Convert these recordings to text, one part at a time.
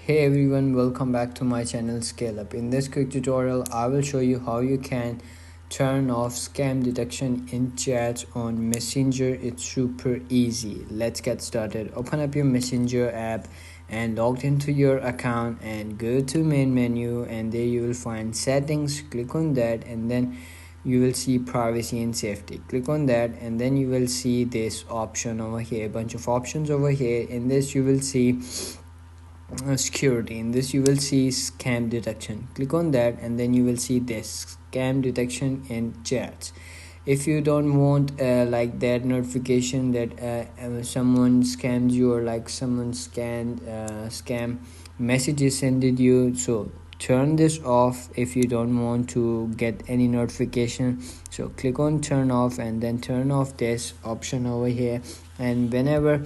Hey everyone, welcome back to my channel Scale Up. In this quick tutorial, I will show you how you can turn off scam detection in chats on Messenger. It's super easy. Let's get started. Open up your Messenger app and log into your account and go to main menu, and there you will find settings. Click on that and then you will see privacy and safety. Click on that and then you will see this option over here, a bunch of options over here. In this you will see security. In this you will see scam detection. Click on that and then you will see this scam detection in chats. If you don't want like that notification that someone scammed you, or like someone scam messages sended you, so turn this off if you don't want to get any notification. So click on turn off and then turn off this option over here, and whenever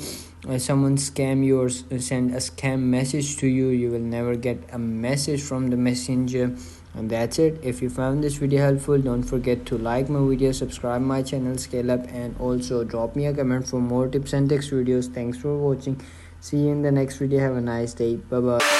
someone scam you or send a scam message to you, you will never get a message from the messenger. And that's it. If you found this video helpful, don't forget to like my video, subscribe my channel Scale Up, and also drop me a comment for more tips and tricks videos. Thanks for watching. See you in the next video. Have a nice day. Bye bye.